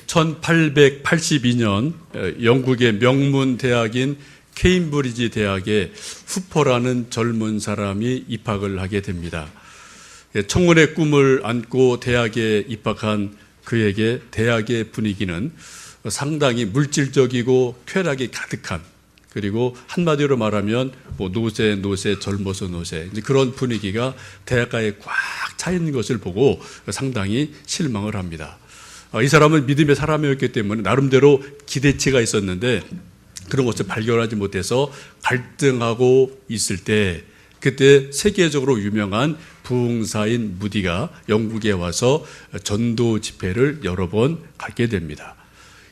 1882년 영국의 명문 대학인 케임브리지 대학에 후퍼라는 젊은 사람이 입학을 하게 됩니다. 청혼의 꿈을 안고 대학에 입학한 그에게 대학의 분위기는 상당히 물질적이고 쾌락이 가득한, 그리고 한마디로 말하면 노세 젊어서 노세, 그런 분위기가 대학가에 꽉 차 있는 것을 보고 상당히 실망을 합니다. 이 사람은 믿음의 사람이었기 때문에 나름대로 기대치가 있었는데 그런 것을 발견하지 못해서 갈등하고 있을 때, 그때 세계적으로 유명한 부흥사인 무디가 영국에 와서 전도 집회를 여러 번 갖게 됩니다.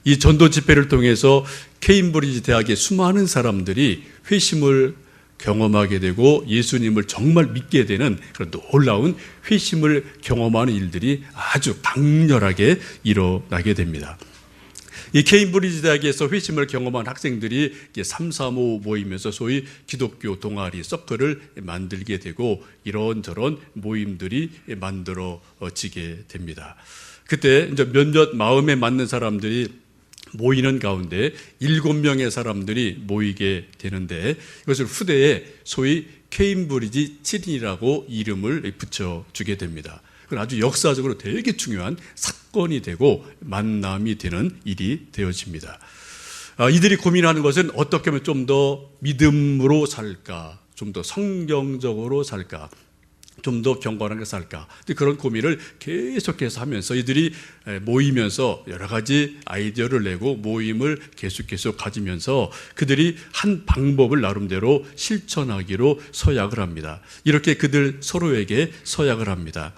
이 전도 집회를 통해서 케임브리지 대학의 수많은 사람들이 회심을 경험하게 되고 예수님을 정말 믿게 되는 그런 놀라운 회심을 경험하는 일들이 아주 강렬하게 일어나게 됩니다. 이 케임브리지 대학에서 회심을 경험한 학생들이 335 모이면서 소위 기독교 동아리 서클을 만들게 되고 이런저런 모임들이 만들어지게 됩니다. 그때 이제 몇몇 마음에 맞는 사람들이 모이는 가운데 7명의 사람들이 모이게 되는데 이것을 후대에 소위 케임브리지 7인이라고 이름을 붙여주게 됩니다. 그건 아주 역사적으로 되게 중요한 사건이 되고 만남이 되는 일이 되어집니다. 이들이 고민하는 것은 어떻게 하면 좀 더 믿음으로 살까, 좀 더 성경적으로 살까, 좀 더 경건하게 살까, 그런 고민을 계속해서 하면서 이들이 모이면서 여러 가지 아이디어를 내고 모임을 계속 가지면서 그들이 한 방법을 나름대로 실천하기로 서약을 합니다. 이렇게 그들 서로에게 서약을 합니다.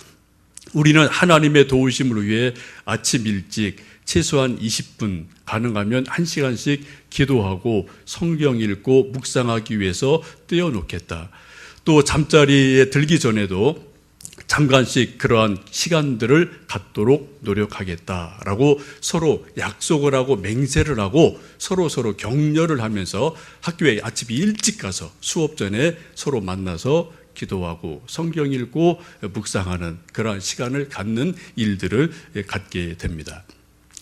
우리는 하나님의 도우심을 위해 아침 일찍 최소한 20분, 가능하면 1시간씩 기도하고 성경 읽고 묵상하기 위해서 떼어놓겠다. 또 잠자리에 들기 전에도 잠깐씩 그러한 시간들을 갖도록 노력하겠다라고 서로 약속을 하고 맹세를 하고 서로 격려를 하면서 학교에 아침 일찍 가서 수업 전에 서로 만나서 기도하고 성경 읽고 묵상하는 그러한 시간을 갖는 일들을 갖게 됩니다.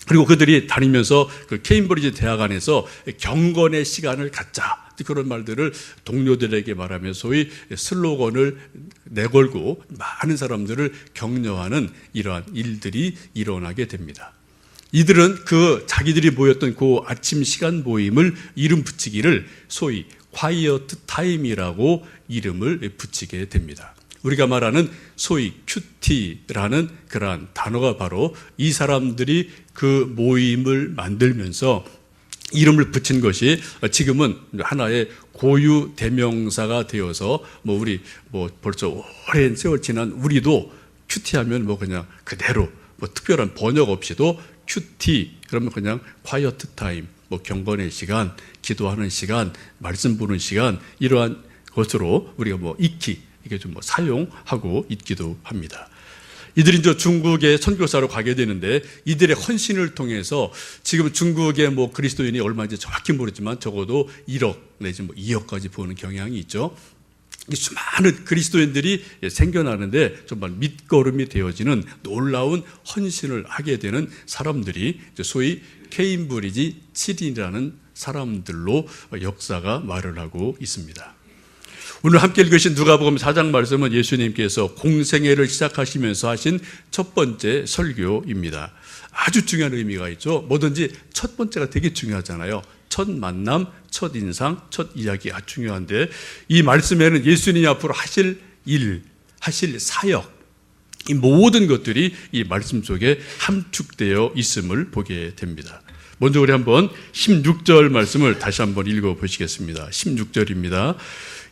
그리고 그들이 다니면서 그 케임브리지 대학 안에서 경건의 시간을 갖자, 그런 말들을 동료들에게 말하며 소위 슬로건을 내걸고 많은 사람들을 격려하는 이러한 일들이 일어나게 됩니다. 이들은 자기들이 모였던 그 아침 시간 모임을 이름 붙이기를 소위 quiet time이라고 이름을 붙이게 됩니다. 우리가 말하는 소위 큐티라는 그러한 단어가 바로 이 사람들이 그 모임을 만들면서 이름을 붙인 것이 지금은 하나의 고유 대명사가 되어서 우리 벌써 오랜 세월 지난 우리도 큐티하면 그냥 그대로 특별한 번역 없이도 큐티 그러면 그냥 quiet time, 경건의 시간, 기도하는 시간, 말씀 보는 시간, 이러한 것으로 우리가 익히 이게 좀 사용하고 있기도 합니다. 이들이 이제 중국에 선교사로 가게 되는데 이들의 헌신을 통해서 지금 중국의 그리스도인이 얼마인지 정확히 모르지만 적어도 1억 내지 2억까지 보는 경향이 있죠. 수많은 그리스도인들이 생겨나는데 정말 밑거름이 되어지는 놀라운 헌신을 하게 되는 사람들이 소위 케임브리지 7인이라는 사람들로 역사가 말을 하고 있습니다. 오늘 함께 읽으신 누가복음 4장 말씀은 예수님께서 공생애를 시작하시면서 하신 첫 번째 설교입니다. 아주 중요한 의미가 있죠. 뭐든지 첫 번째가 되게 중요하잖아요. 첫 만남, 첫 인상, 첫 이야기 아주 중요한데 이 말씀에는 예수님이 앞으로 하실 일, 하실 사역, 이 모든 것들이 이 말씀 속에 함축되어 있음을 보게 됩니다. 먼저 우리 한번 16절 말씀을 다시 한번 읽어보시겠습니다. 16절입니다.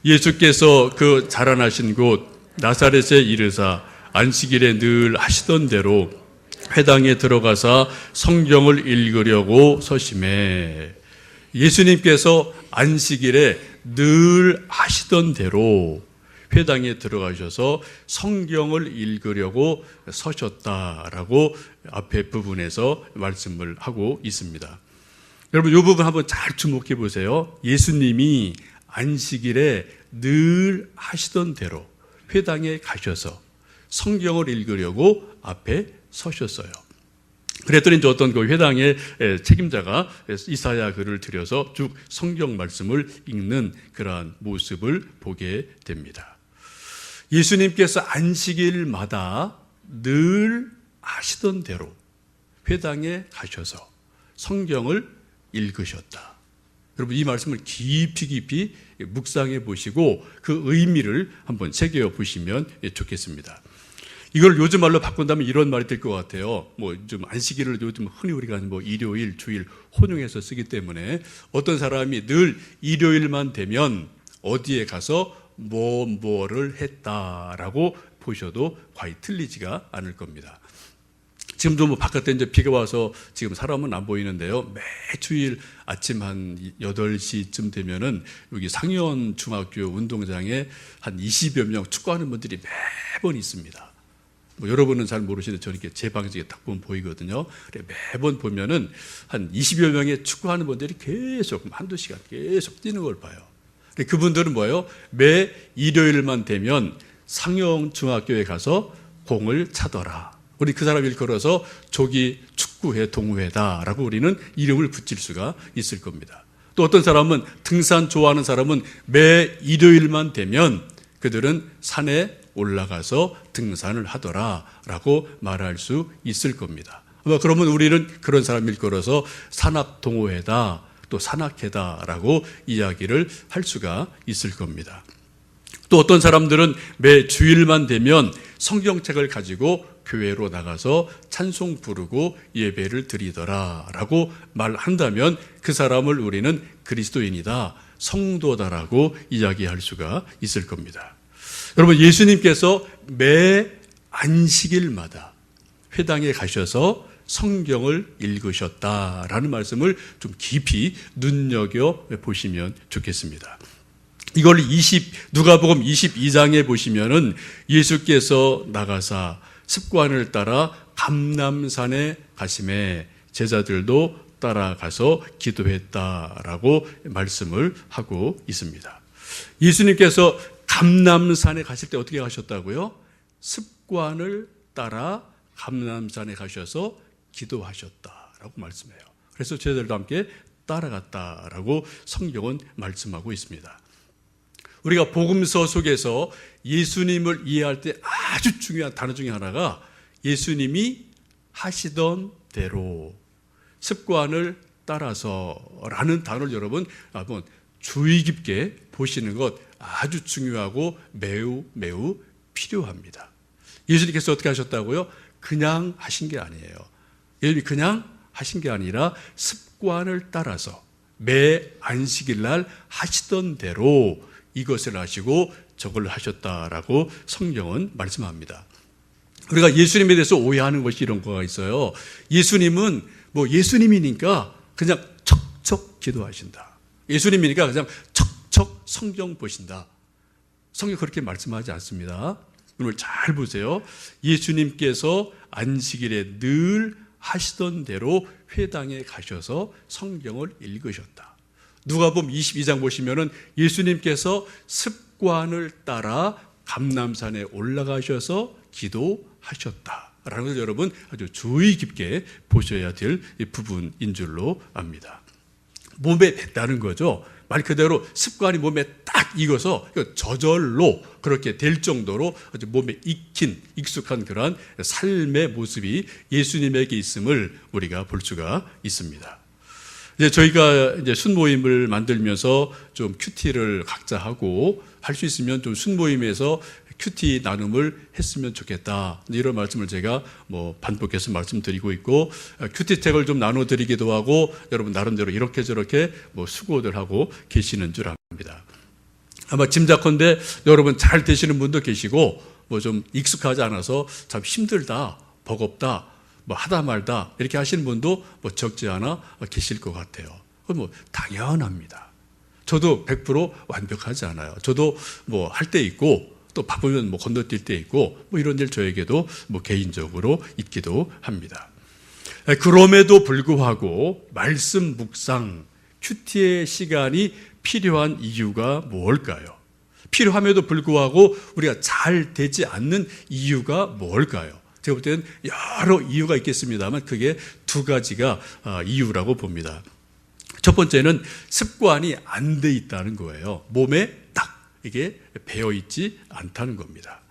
예수께서 그 자라나신 곳 나사렛에 이르사 안식일에 늘 하시던 대로 회당에 들어가사 성경을 읽으려고 서심해. 예수님께서 안식일에 늘 하시던 대로 회당에 들어가셔서 성경을 읽으려고 서셨다라고 앞에 부분에서 말씀을 하고 있습니다. 여러분 이 부분 한번 잘 주목해 보세요. 예수님이 안식일에 늘 하시던 대로 회당에 가셔서 성경을 읽으려고 앞에 서셨어요. 그랬더니 이제 어떤 그 회당의 책임자가 이사야 글을 들여서 쭉 성경 말씀을 읽는 그러한 모습을 보게 됩니다. 예수님께서 안식일마다 늘 하시던 대로 회당에 가셔서 성경을 읽으셨다. 여러분 이 말씀을 깊이 묵상해 보시고 그 의미를 한번 새겨 보시면 좋겠습니다. 이걸 요즘 말로 바꾼다면 이런 말이 될 것 같아요. 좀 안식일을 요즘 흔히 우리가 일요일, 주일 혼용해서 쓰기 때문에 어떤 사람이 늘 일요일만 되면 어디에 가서 뭐를 했다라고 보셔도 과히 틀리지가 않을 겁니다. 지금도 바깥에 이제 비가 와서 지금 사람은 안 보이는데요. 매주일 아침 한 8시쯤 되면은 여기 상현 중학교 운동장에 한 20여 명 축구하는 분들이 매번 있습니다. 여러분은 잘 모르시는데 저는 이렇게 제 방식에 딱 보면 보이거든요. 매번 보면은 한 20여 명의 축구하는 분들이 계속 한두 시간 계속 뛰는 걸 봐요. 그분들은 뭐예요? 매 일요일만 되면 상영 중학교에 가서 공을 차더라. 우리 그 사람 일컬어서 조기 축구회 동호회다라고 우리는 이름을 붙일 수가 있을 겁니다. 또 어떤 사람은 등산 좋아하는 사람은 매 일요일만 되면 그들은 산에 올라가서 등산을 하더라라고 말할 수 있을 겁니다. 그러면 우리는 그런 사람 일컬어서 산악동호회다 또 산악회다라고 이야기를 할 수가 있을 겁니다. 또 어떤 사람들은 매 주일만 되면 성경책을 가지고 교회로 나가서 찬송 부르고 예배를 드리더라라고 말한다면 그 사람을 우리는 그리스도인이다, 성도다라고 이야기할 수가 있을 겁니다. 여러분 예수님께서 매 안식일마다 회당에 가셔서 성경을 읽으셨다라는 말씀을 좀 깊이 눈여겨보시면 좋겠습니다. 이걸 누가복음 22장에 보시면은 예수께서 나가사 습관을 따라 감람산에 가심에 제자들도 따라가서 기도했다라고 말씀을 하고 있습니다. 예수님께서 감람산에 가실 때 어떻게 가셨다고요? 습관을 따라 감람산에 가셔서 기도하셨다라고 말씀해요. 그래서 제자들과 함께 따라갔다라고 성경은 말씀하고 있습니다. 우리가 복음서 속에서 예수님을 이해할 때 아주 중요한 단어 중에 하나가 예수님이 하시던 대로 습관을 따라서라는 단어를 여러분 한번 주의 깊게 보시는 것 아주 중요하고 매우 필요합니다. 예수님께서 어떻게 하셨다고요? 그냥 하신 게 아니에요. 예수님이 그냥 하신 게 아니라 습관을 따라서 매 안식일 날 하시던 대로 이것을 하시고 저걸 하셨다라고 성경은 말씀합니다. 우리가 예수님에 대해서 오해하는 것이 이런 거가 있어요. 예수님은 예수님이니까 그냥 척척 기도하신다. 예수님이니까 그냥 척척 성경 보신다. 성경 그렇게 말씀하지 않습니다. 오늘 잘 보세요. 예수님께서 안식일에 늘 하시던 대로 회당에 가셔서 성경을 읽으셨다. 누가복음 22장 보시면은 예수님께서 습관을 따라 감람산에 올라가셔서 기도하셨다라는 것을 여러분 아주 주의 깊게 보셔야 될 부분인 줄로 압니다. 몸에 뱉다는 거죠. 말 그대로 습관이 몸에 딱 익어서 저절로 그렇게 될 정도로 아주 몸에 익숙한 그러한 삶의 모습이 예수님에게 있음을 우리가 볼 수가 있습니다. 이제 저희가 이제 순모임을 만들면서 좀 큐티를 각자 하고 할 수 있으면 좀 순모임에서 큐티 나눔을 했으면 좋겠다. 이런 말씀을 제가 반복해서 말씀드리고 있고, 큐티책을 좀 나눠드리기도 하고, 여러분 나름대로 이렇게 저렇게 수고들 하고 계시는 줄 압니다. 아마 짐작컨대 여러분 잘 되시는 분도 계시고, 좀 익숙하지 않아서 참 힘들다, 버겁다, 하다 말다 이렇게 하시는 분도 적지 않아 계실 것 같아요. 그건 당연합니다. 저도 100% 완벽하지 않아요. 저도 할 때 있고 또 바쁘면 건너뛸 때 있고 이런 일 저에게도 개인적으로 있기도 합니다. 그럼에도 불구하고 말씀 묵상, 큐티의 시간이 필요한 이유가 뭘까요? 필요함에도 불구하고 우리가 잘 되지 않는 이유가 뭘까요? 제가 볼 때는 여러 이유가 있겠습니다만 그게 두 가지가 이유라고 봅니다. 첫 번째는 습관이 안 돼 있다는 거예요. 몸에 딱 이게 배어 있지 않다는 겁니다.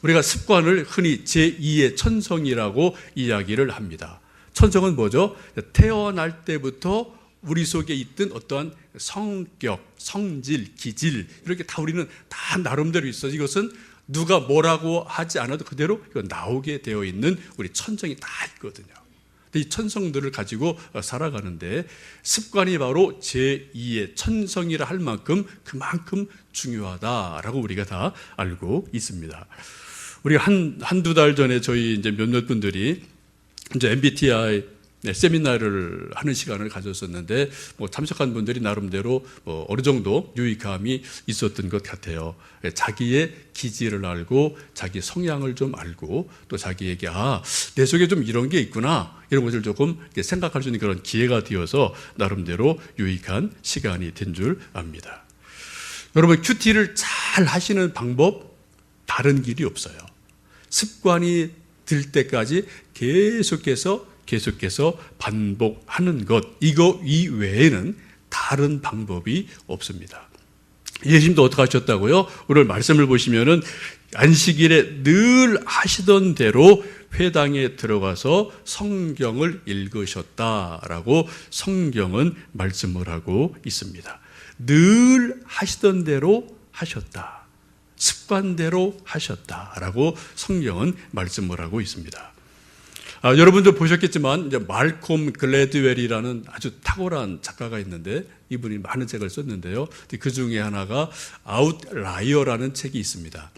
우리가 습관을 흔히 제2의 천성이라고 이야기를 합니다. 천성은 뭐죠? 태어날 때부터 우리 속에 있던 어떠한 성격, 성질, 기질 이렇게 다 우리는 다 나름대로 있어요. 이것은 누가 뭐라고 하지 않아도 그대로 나오게 되어 있는 우리 천성이 다 있거든요. 이 천성들을 가지고 살아가는데 습관이 바로 제2의 천성이라 할 만큼 그만큼 중요하다라고 우리가 다 알고 있습니다. 우리가 한두 달 전에 저희 이제 몇몇 분들이 이제 MBTI 세미나를 하는 시간을 가졌었는데 참석한 분들이 나름대로 어느 정도 유익함이 있었던 것 같아요. 자기의 기질을 알고 자기 성향을 좀 알고 또 자기에게 내 속에 좀 이런 게 있구나 이런 것을 조금 생각할 수 있는 그런 기회가 되어서 나름대로 유익한 시간이 된 줄 압니다. 여러분 큐티를 잘 하시는 방법 다른 길이 없어요. 습관이 들 때까지 계속해서 반복하는 것 이거 이외에는 다른 방법이 없습니다. 예수님도 어떻게 하셨다고요? 오늘 말씀을 보시면은 안식일에 늘 하시던 대로 회당에 들어가서 성경을 읽으셨다라고 성경은 말씀을 하고 있습니다. 늘 하시던 대로 하셨다. 습관대로 하셨다라고 성경은 말씀을 하고 있습니다. 여러분도 보셨겠지만 이제 말콤 글래드웰이라는 아주 탁월한 작가가 있는데 이분이 많은 책을 썼는데요. 그 중에 하나가 아웃라이어라는 책이 있습니다.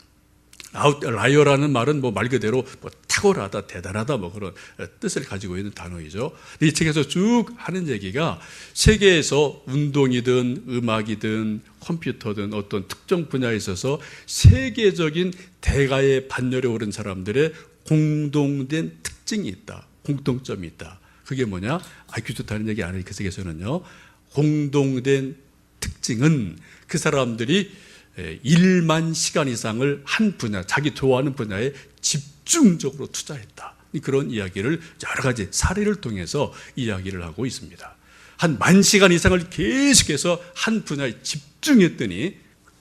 아웃라이어라는 말은 말 그대로 탁월하다, 대단하다 그런 뜻을 가지고 있는 단어이죠. 이 책에서 쭉 하는 얘기가 세계에서 운동이든 음악이든 컴퓨터든 어떤 특정 분야에 있어서 세계적인 대가의 반열에 오른 사람들의 공동된 특징이 있다. 공통점이 있다. 그게 뭐냐? IQ 좋다는 얘기 아니에요. 그 세계에서는요. 공동된 특징은 그 사람들이 1만 시간 이상을 한 분야, 자기 좋아하는 분야에 집중적으로 투자했다. 그런 이야기를 여러 가지 사례를 통해서 이야기를 하고 있습니다. 한 10,000시간 이상을 계속해서 한 분야에 집중했더니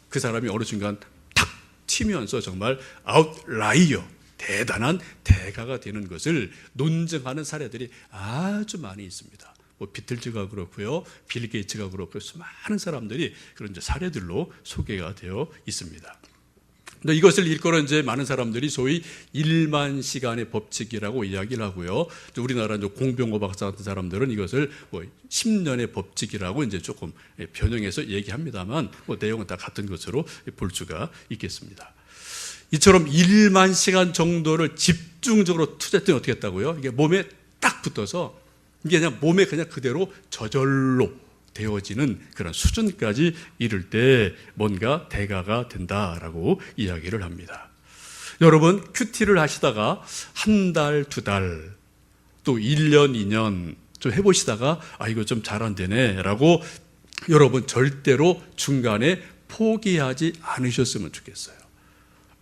그 사람이 어느 순간 탁 튀면서 정말 아웃라이어, 대단한 대가가 되는 것을 논증하는 사례들이 아주 많이 있습니다. 비틀즈가 그렇고요, 빌 게이츠가 그렇고 수많은 사람들이 그런 사례들로 소개가 되어 있습니다. 근데 이것을 읽고는 이제 많은 사람들이 소위 1만 시간의 법칙이라고 이야기를 하고요. 우리나라 이제 공병호 박사 같은 사람들은 이것을 10년의 법칙이라고 이제 조금 변형해서 얘기합니다만 내용은 다 같은 것으로 볼 수가 있겠습니다. 이처럼 1만 시간 정도를 집중적으로 투자했더니 어떻게 했다고요? 이게 몸에 딱 붙어서 이게 그냥 몸에 그냥 그대로 저절로 되어지는 그런 수준까지 이를 때 뭔가 대가가 된다라고 이야기를 합니다. 여러분 큐티를 하시다가 한 달, 두 달, 또 1년, 2년 좀 해보시다가 이거 좀 잘 안 되네 라고 여러분 절대로 중간에 포기하지 않으셨으면 좋겠어요.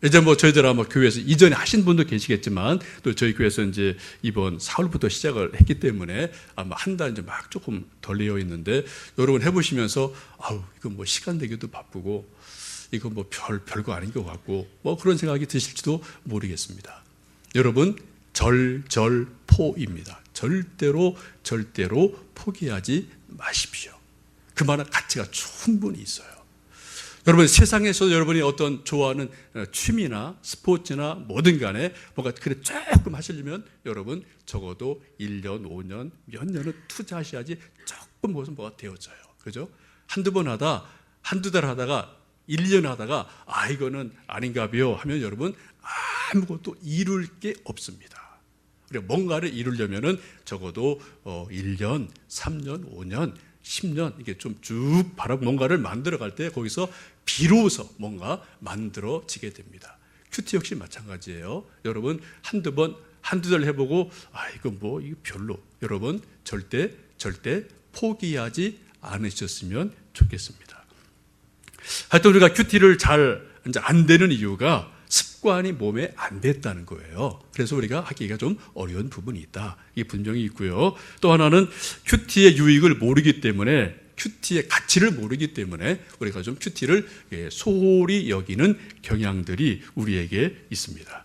이제 저희들 아마 교회에서 이전에 하신 분도 계시겠지만 또 저희 교회에서 이제 이번 4월부터 시작을 했기 때문에 아마 한 달 이제 막 조금 덜 되어 있는데 여러분 해보시면서 이거 시간 되기도 바쁘고 이거 별거 아닌 것 같고 그런 생각이 드실지도 모르겠습니다. 여러분 절절포입니다. 절대로 포기하지 마십시오. 그만한 가치가 충분히 있어요. 여러분 세상에서 여러분이 어떤 좋아하는 취미나 스포츠나 뭐든 간에 뭔가 그래 조금 하시려면 여러분 적어도 1년, 5년, 몇 년은 투자하셔야지 조금 뭐가 되어져요. 그죠? 한두 달 하다가 1년 하다가 이거는 아닌가 봐요 하면 여러분 아무것도 이룰 게 없습니다. 우리가 뭔가를 이루려면은 적어도 1년, 3년, 5년 10년 이게 좀 쭉 바라보고 뭔가를 만들어갈 때 거기서 비로소 뭔가 만들어지게 됩니다. 큐티 역시 마찬가지예요. 여러분 한두 달 해보고 이거 별로. 여러분 절대 포기하지 않으셨으면 좋겠습니다. 하여튼 우리가 큐티를 잘 이제 안 되는 이유가 습관이 몸에 안 됐다는 거예요. 그래서 우리가 하기가 좀 어려운 부분이 있다. 이게 분명히 있고요. 또 하나는 큐티의 유익을 모르기 때문에, 큐티의 가치를 모르기 때문에 우리가 좀 큐티를 소홀히 여기는 경향들이 우리에게 있습니다.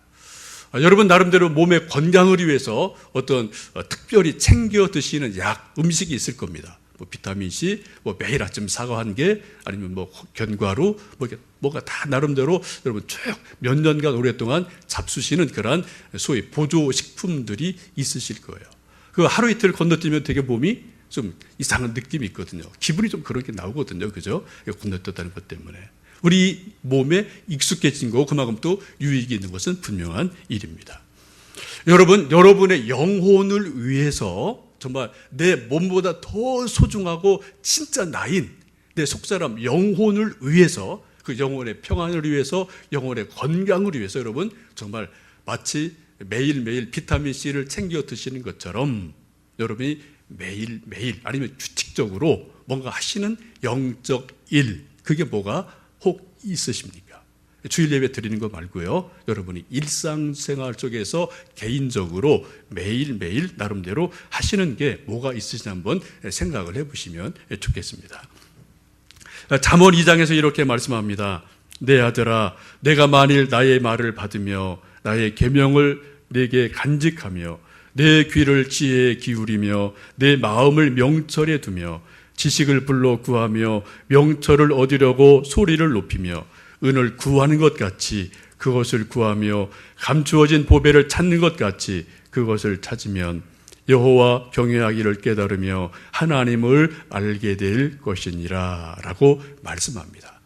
여러분 나름대로 몸의 건강을 위해서 어떤 특별히 챙겨 드시는 약, 음식이 있을 겁니다. 뭐 비타민C, 뭐 매일 아침 사과 한 개, 아니면 뭐 견과류, 뭐가 다 나름대로 여러분 쭉 몇 년간 오랫동안 잡수시는 그런 소위 보조식품들이 있으실 거예요. 그 하루 이틀 건너뛰면 되게 몸이 좀 이상한 느낌이 있거든요. 기분이 좀 그렇게 나오거든요. 그죠? 건너뛰었다는 것 때문에. 우리 몸에 익숙해진 거고 그만큼 또 유익이 있는 것은 분명한 일입니다. 여러분의 영혼을 위해서 정말 내 몸보다 더 소중하고 진짜 나인 내 속사람 영혼을 위해서, 그 영혼의 평안을 위해서, 영혼의 건강을 위해서 여러분 정말 마치 매일매일 비타민C를 챙겨 드시는 것처럼 여러분이 매일매일 아니면 규칙적으로 뭔가 하시는 영적 일, 그게 뭐가 혹 있으십니까? 주일 예배 드리는 거 말고요. 여러분이 일상생활 속에서 개인적으로 매일매일 나름대로 하시는 게 뭐가 있으신지 한번 생각을 해보시면 좋겠습니다. 잠언 2장에서 이렇게 말씀합니다. 내 아들아, 내가 만일 나의 말을 받으며 나의 계명을 내게 간직하며 내 귀를 지혜에 기울이며 내 마음을 명철에 두며 지식을 불러 구하며 명철을 얻으려고 소리를 높이며 은을 구하는 것 같이 그것을 구하며 감추어진 보배를 찾는 것 같이 그것을 찾으면 여호와 경외하기를 깨달으며 하나님을 알게 될 것이니라 라고 말씀합니다.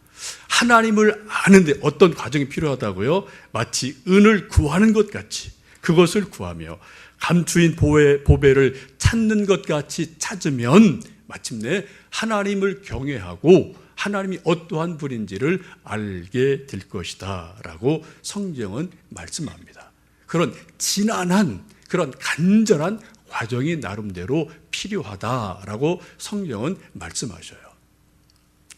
하나님을 아는데 어떤 과정이 필요하다고요? 마치 은을 구하는 것 같이 그것을 구하며 감추인 보배를 찾는 것 같이 찾으면 마침내 하나님을 경외하고 하나님이 어떠한 분인지를 알게 될 것이다 라고 성경은 말씀합니다. 그런 지난한 그런 간절한 과정이 나름대로 필요하다라고 성경은 말씀하셔요.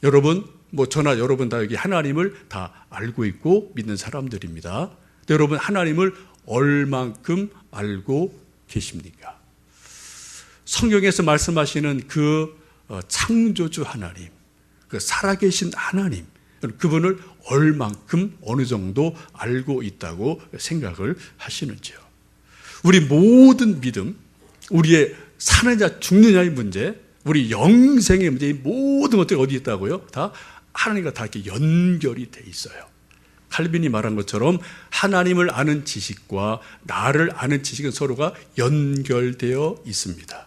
여러분, 저나 여러분 다 여기 하나님을 다 알고 있고 믿는 사람들입니다. 여러분 하나님을 얼만큼 알고 계십니까? 성경에서 말씀하시는 그 창조주 하나님, 그 살아계신 하나님, 그분을 얼만큼 어느 정도 알고 있다고 생각을 하시는지요? 우리 모든 믿음, 우리의 사느냐 죽느냐의 문제, 우리 영생의 문제, 이 모든 것들이 어디 있다고요? 다 하나님과 다 이렇게 연결이 돼 있어요. 칼빈이 말한 것처럼 하나님을 아는 지식과 나를 아는 지식은 서로가 연결되어 있습니다.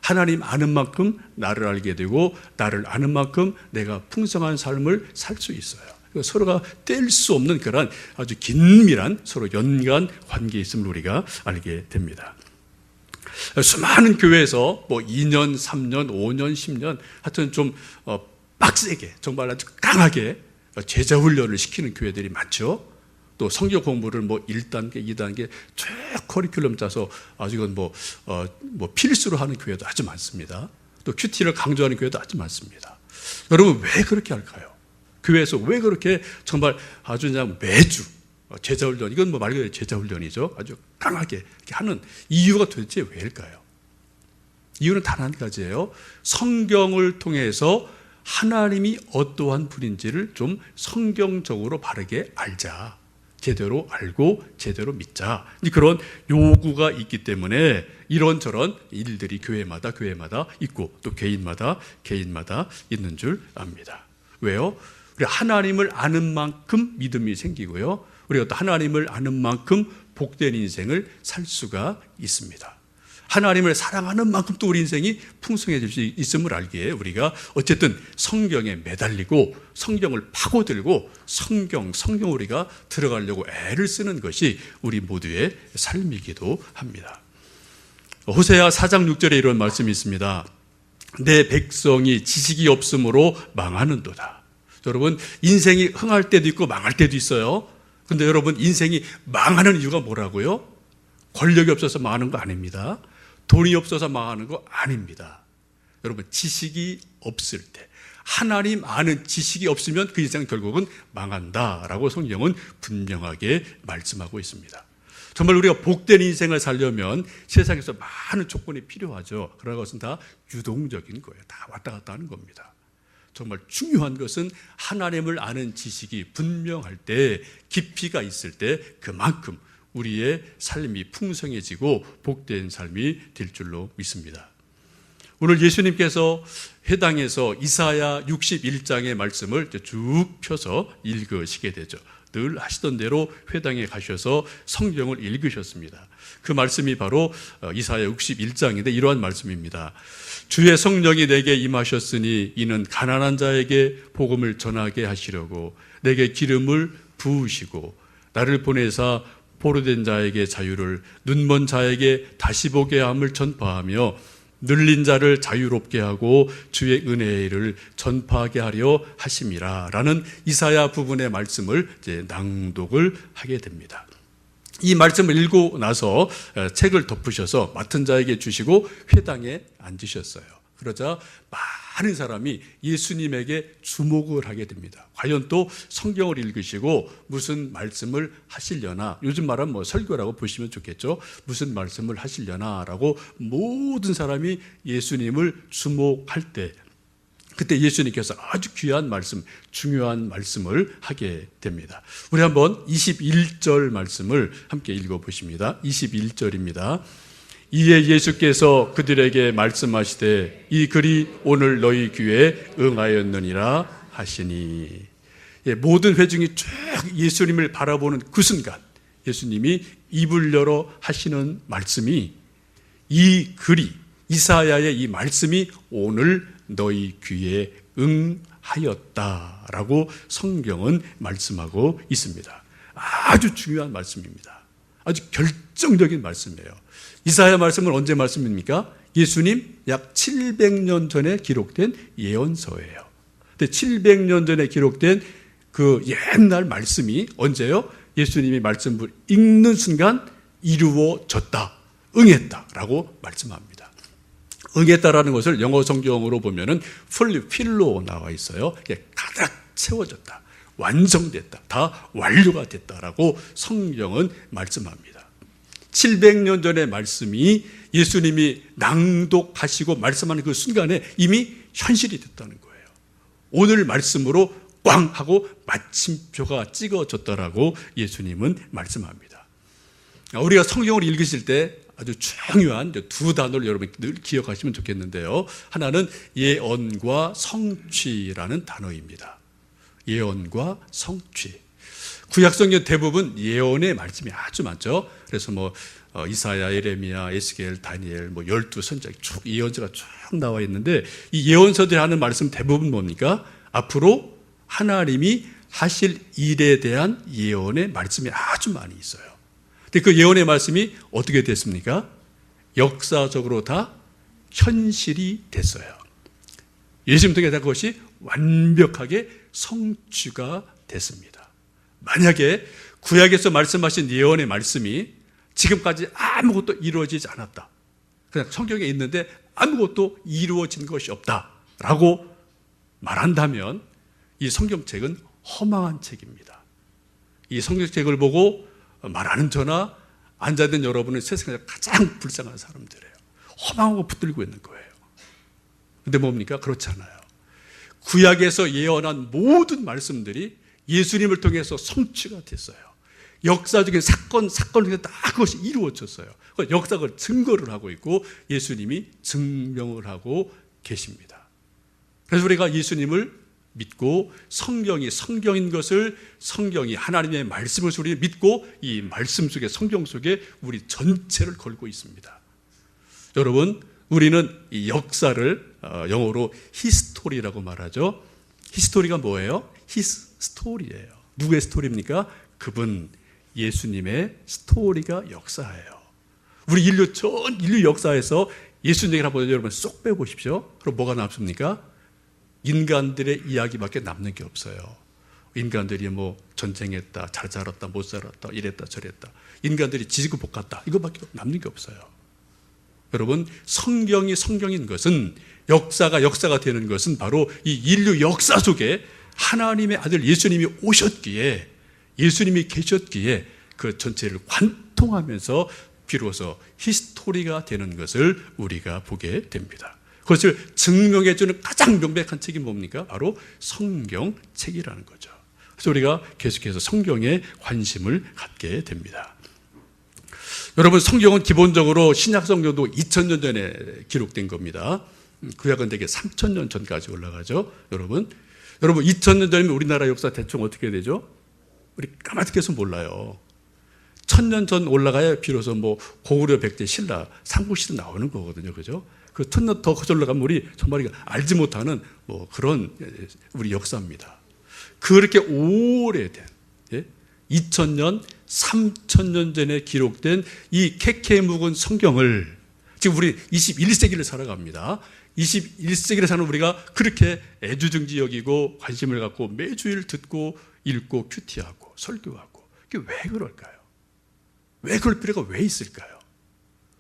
하나님 아는 만큼 나를 알게 되고 나를 아는 만큼 내가 풍성한 삶을 살 수 있어요. 서로가 뗄 수 없는 그런 아주 긴밀한 서로 연관 관계에 있음을 우리가 알게 됩니다. 수많은 교회에서 2년, 3년, 5년, 10년 하여튼 좀 빡세게 정말 아주 강하게 제자 훈련을 시키는 교회들이 많죠. 또 성경 공부를 1단계, 2단계 쭉 커리큘럼 짜서 아주 이건 필수로 하는 교회도 아주 많습니다. 또 큐티를 강조하는 교회도 아주 많습니다. 여러분 왜 그렇게 할까요? 교회에서 왜 그렇게 정말 아주 그냥 매주 제자 훈련, 이건 말 그대로 제자 훈련이죠. 아주 강하게 이렇게 하는 이유가 도대체 왜일까요? 이유는 단 한 가지예요. 성경을 통해서 하나님이 어떠한 분인지를 좀 성경적으로 바르게 알자. 제대로 알고 제대로 믿자. 그런 요구가 있기 때문에 이런저런 일들이 교회마다 있고 또 개인마다 있는 줄 압니다. 왜요? 우리 하나님을 아는 만큼 믿음이 생기고요. 우리가 또 하나님을 아는 만큼 복된 인생을 살 수가 있습니다. 하나님을 사랑하는 만큼 또 우리 인생이 풍성해질 수 있음을 알기에 우리가 어쨌든 성경에 매달리고 성경을 파고들고 성경 우리가 들어가려고 애를 쓰는 것이 우리 모두의 삶이기도 합니다. 호세아 4장 6절에 이런 말씀이 있습니다. 내 백성이 지식이 없으므로 망하는도다. 여러분 인생이 흥할 때도 있고 망할 때도 있어요. 근데 여러분 인생이 망하는 이유가 뭐라고요? 권력이 없어서 망하는 거 아닙니다. 돈이 없어서 망하는 거 아닙니다. 여러분 지식이 없을 때 하나님 아는 지식이 없으면 그 인생 결국은 망한다라고 성경은 분명하게 말씀하고 있습니다. 정말 우리가 복된 인생을 살려면 세상에서 많은 조건이 필요하죠. 그런 것은 다 유동적인 거예요. 다 왔다 갔다 하는 겁니다. 정말 중요한 것은 하나님을 아는 지식이 분명할 때, 깊이가 있을 때 그만큼 우리의 삶이 풍성해지고 복된 삶이 될 줄로 믿습니다. 오늘 예수님께서 회당에서 이사야 61장의 말씀을 쭉 펴서 읽으시게 되죠. 늘 하시던 대로 회당에 가셔서 성경을 읽으셨습니다. 그 말씀이 바로 이사야 61장인데 이러한 말씀입니다. 주의 성령이 내게 임하셨으니 이는 가난한 자에게 복음을 전하게 하시려고 내게 기름을 부으시고 나를 보내사 포로된 자에게 자유를, 눈먼 자에게 다시 보게 함을 전파하며 눌린 자를 자유롭게 하고 주의 은혜를 전파하게 하려 하심이라 라는 이사야 부분의 말씀을 이제 낭독을 하게 됩니다. 이 말씀을 읽고 나서 책을 덮으셔서 맡은 자에게 주시고 회당에 앉으셨어요. 그러자 많은 사람이 예수님에게 주목을 하게 됩니다. 과연 또 성경을 읽으시고 무슨 말씀을 하시려나, 요즘 말하면 뭐 설교라고 보시면 좋겠죠. 무슨 말씀을 하시려나라고 모든 사람이 예수님을 주목할 때, 그때 예수님께서 아주 귀한 말씀, 중요한 말씀을 하게 됩니다. 우리 한번 21절 말씀을 함께 읽어보십니다. 21절입니다. 이에 예수께서 그들에게 말씀하시되 이 글이 오늘 너희 귀에 응하였느니라 하시니. 모든 회중이 쭉 예수님을 바라보는 그 순간 예수님이 입을 열어 하시는 말씀이, 이 글이, 이사야의 이 말씀이 오늘 너희 귀에 응하였다라고 성경은 말씀하고 있습니다. 아주 중요한 말씀입니다. 아주 결정적인 말씀이에요. 이사야 말씀은 언제 말씀입니까? 예수님 약 700년 전에 기록된 예언서예요. 근데 700년 전에 기록된 그 옛날 말씀이 언제요? 예수님이 말씀을 읽는 순간 이루어졌다, 응했다라고 말씀합니다. 응했다라는 것을 영어 성경으로 보면은 fulfill로 나와 있어요. 가득 채워졌다, 완성됐다, 다 완료가 됐다라고 성경은 말씀합니다. 700년 전의 말씀이 예수님이 낭독하시고 말씀하는 그 순간에 이미 현실이 됐다는 거예요. 오늘 말씀으로 꽝 하고 마침표가 찍어졌다라고 예수님은 말씀합니다. 우리가 성경을 읽으실 때 아주 중요한 두 단어를 여러분 늘 기억하시면 좋겠는데요. 하나는 예언과 성취라는 단어입니다. 예언과 성취. 구약성경 대부분 예언의 말씀이 아주 많죠. 그래서 이사야, 예레미야, 에스겔, 다니엘 12선지자 쭉 예언서가 쭉 나와 있는데 이 예언서들이 하는 말씀 대부분 뭡니까? 앞으로 하나님이 하실 일에 대한 예언의 말씀이 아주 많이 있어요. 근데 그 예언의 말씀이 어떻게 됐습니까? 역사적으로 다 현실이 됐어요. 예수님 통해 그것이 완벽하게 성취가 됐습니다. 만약에 구약에서 말씀하신 예언의 말씀이 지금까지 아무것도 이루어지지 않았다, 그냥 성경에 있는데 아무것도 이루어진 것이 없다라고 말한다면 이 성경책은 허망한 책입니다. 이 성경책을 보고 말하는 저나 앉아있는 여러분은 세상에서 가장 불쌍한 사람들이에요. 허망하고 붙들고 있는 거예요. 근데 뭡니까? 그렇지 않아요. 구약에서 예언한 모든 말씀들이 예수님을 통해서 성취가 됐어요. 역사적인 사건에 다 그것이 이루어졌어요. 역사가 증거를 하고 있고 예수님이 증명을 하고 계십니다. 그래서 우리가 예수님을 믿고 성경이 성경인 것을, 성경이 하나님의 말씀을 우리 믿고 이 말씀 속에, 성경 속에 우리 전체를 걸고 있습니다. 여러분, 우리는 이 역사를 영어로 히스토리라고 말하죠. 히스토리가 뭐예요? 히스 스토리예요. 누구의 스토리입니까? 그분 예수님의 스토리가 역사예요. 우리 인류 역사에서 예수님 얘기를 한번 여러분 쏙 빼보십시오. 그럼 뭐가 남습니까? 인간들의 이야기밖에 남는 게 없어요. 인간들이 전쟁했다, 잘 살았다, 못 살았다, 이랬다 저랬다, 인간들이 지지고 볶았다, 이거밖에 남는 게 없어요. 여러분, 성경인 것은 역사가 되는 것은 바로 이 인류 역사 속에 하나님의 아들 예수님이 오셨기에, 예수님이 계셨기에 그 전체를 관통하면서 비로소 히스토리가 되는 것을 우리가 보게 됩니다. 그것을 증명해 주는 가장 명백한 책이 뭡니까? 바로 성경책이라는 거죠. 그래서 우리가 계속해서 성경에 관심을 갖게 됩니다. 여러분, 성경은 기본적으로 신약 성경도 2000년 전에 기록된 겁니다. 구약은 대개 3000년 전까지 올라가죠. 여러분 2000년 전이면 우리나라 역사 대충 어떻게 되죠? 우리 까맣게서 몰라요. 1000년 전 올라가야 비로소 뭐 고구려 백제 신라 삼국시도 나오는 거거든요. 그죠? 그 1000년 더 거슬러 가면 우리 정말 알지 못하는 뭐 그런 우리 역사입니다. 그렇게 오래된 2000년, 3000년 전에 기록된 이 캐캐 묵은 성경을, 지금 우리 21세기를 살아갑니다. 21세기를 사는 우리가 그렇게 애주중지 여기고 관심을 갖고 매주일 듣고 읽고 큐티하고 설교하고, 이게 왜 그럴까요? 왜 그럴 필요가 왜 있을까요?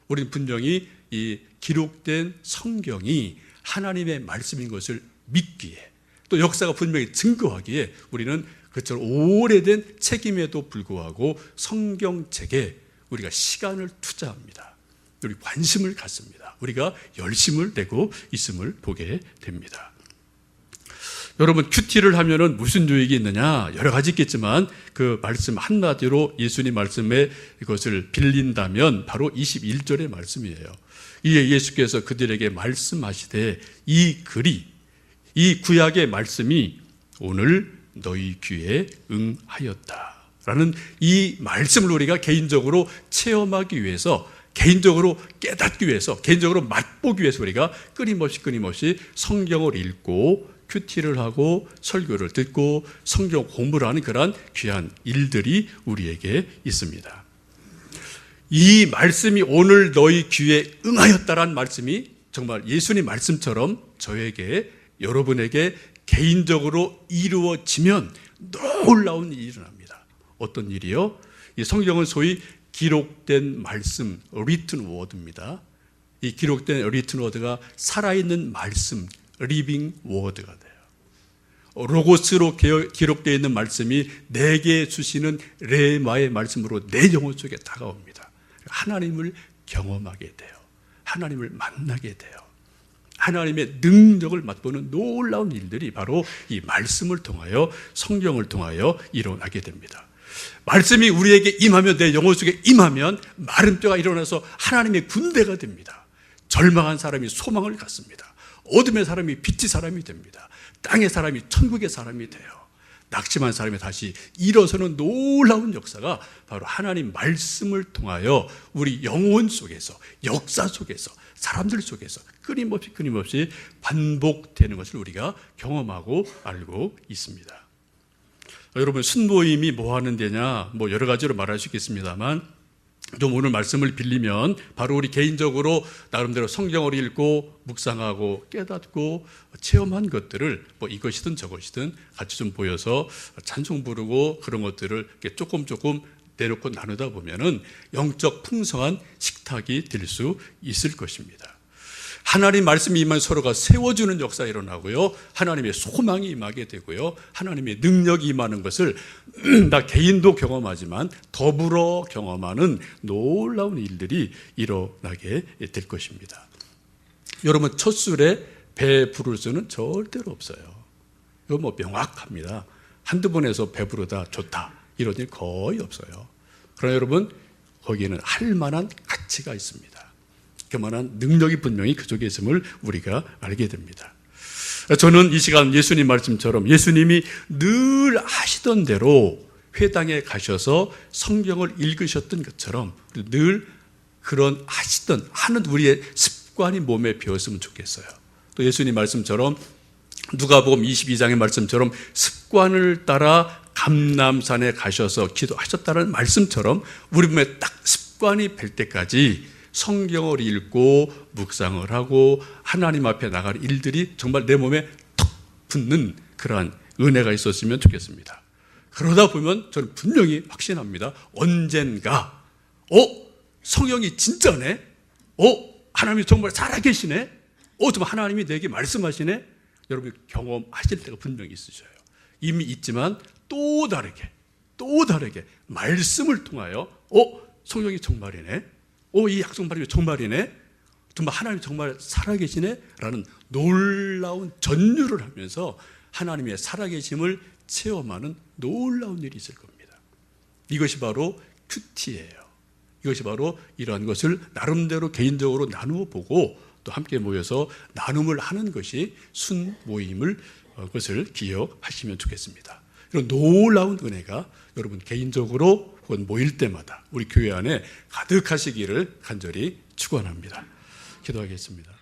우리는 분명히 이 기록된 성경이 하나님의 말씀인 것을 믿기에, 또 역사가 분명히 증거하기에 우리는 그처럼 오래된 책임에도 불구하고 성경책에 우리가 시간을 투자합니다. 우리 관심을 갖습니다. 우리가 열심을 내고 있음을 보게 됩니다. 여러분, 큐티를 하면은 무슨 유익이 있느냐? 여러 가지 있겠지만 그 말씀 한마디로 예수님 말씀에 이것을 빌린다면 바로 21절의 말씀이에요. 이에 예수께서 그들에게 말씀하시되 이 글이, 이 구약의 말씀이 오늘 너희 귀에 응하였다라는 이 말씀을 우리가 개인적으로 체험하기 위해서, 개인적으로 깨닫기 위해서, 개인적으로 맛보기 위해서 우리가 끊임없이 성경을 읽고 큐티를 하고 설교를 듣고 성경 공부를 하는 그러한 귀한 일들이 우리에게 있습니다. 이 말씀이 오늘 너희 귀에 응하였다라는 말씀이 정말 예수님 말씀처럼 저에게, 여러분에게 개인적으로 이루어지면 놀라운 일이 일어납니다. 어떤 일이요? 이 성경은 소위 기록된 말씀, written word입니다. 이 기록된 written word가 살아있는 말씀, living word가 돼요. 로고스로 기록되어 있는 말씀이 내게 주시는 레마의 말씀으로 내 영혼 속에 다가옵니다. 하나님을 경험하게 돼요. 하나님을 만나게 돼요. 하나님의 능력을 맛보는 놀라운 일들이 바로 이 말씀을 통하여, 성경을 통하여 일어나게 됩니다. 말씀이 우리에게 임하면, 내 영혼 속에 임하면 마른 뼈가 일어나서 하나님의 군대가 됩니다. 절망한 사람이 소망을 갖습니다. 어둠의 사람이 빛의 사람이 됩니다. 땅의 사람이 천국의 사람이 돼요. 낙심한 사람이 다시 일어서는 놀라운 역사가 바로 하나님 말씀을 통하여 우리 영혼 속에서, 역사 속에서, 사람들 속에서 끊임없이 반복되는 것을 우리가 경험하고 알고 있습니다. 여러분, 순모임이 뭐 하는 데냐, 뭐 여러 가지로 말할 수 있겠습니다만, 좀 오늘 말씀을 빌리면 바로 우리 개인적으로 나름대로 성경을 읽고 묵상하고 깨닫고 체험한 것들을 뭐 이것이든 저것이든 같이 좀 보여서 찬송 부르고 그런 것들을 조금 내놓고 나누다 보면은 영적 풍성한 식탁이 될 수 있을 것입니다. 하나님 말씀이 임하면 서로가 세워주는 역사가 일어나고요, 하나님의 소망이 임하게 되고요, 하나님의 능력이 임하는 것을 나 개인도 경험하지만 더불어 경험하는 놀라운 일들이 일어나게 될 것입니다. 여러분, 첫 술에 배 부를 수는 절대로 없어요. 이거 뭐 명확합니다. 한두 번 해서 배부르다, 좋다, 이런 일 거의 없어요. 그러나 여러분, 거기에는 할 만한 가치가 있습니다. 그만한 능력이 분명히 그 속에 있음을 우리가 알게 됩니다. 저는 이 시간 예수님 말씀처럼 예수님이 늘 하시던 대로 회당에 가셔서 성경을 읽으셨던 것처럼 늘 그런 하는 우리의 습관이 몸에 배었으면 좋겠어요. 또 예수님 말씀처럼 누가복음 22장의 말씀처럼 습관을 따라 감람산에 가셔서 기도하셨다는 말씀처럼 우리 몸에 딱 습관이 뵐 때까지 성경을 읽고 묵상을 하고 하나님 앞에 나갈 일들이 정말 내 몸에 톡 붙는 그러한 은혜가 있었으면 좋겠습니다. 그러다 보면 저는 분명히 확신합니다. 언젠가 성경이 진짜네? 하나님이 정말 살아계시네? 정말 하나님이 내게 말씀하시네? 여러분 경험하실 때가 분명히 있으셔요. 이미 있지만 또 다르게 말씀을 통하여 성령이 정말이네? 이 약속 말이 정말이네? 정말 하나님이 정말 살아계시네? 라는 놀라운 전율을 하면서 하나님의 살아계심을 체험하는 놀라운 일이 있을 겁니다. 이것이 바로 큐티예요. 이것이 바로 이러한 것을 나름대로 개인적으로 나누어 보고 또 함께 모여서 나눔을 하는 것이 순모임을 것을 기억하시면 좋겠습니다. 이런 놀라운 은혜가 여러분 개인적으로 혹은 모일 때마다 우리 교회 안에 가득하시기를 간절히 축원합니다. 기도하겠습니다.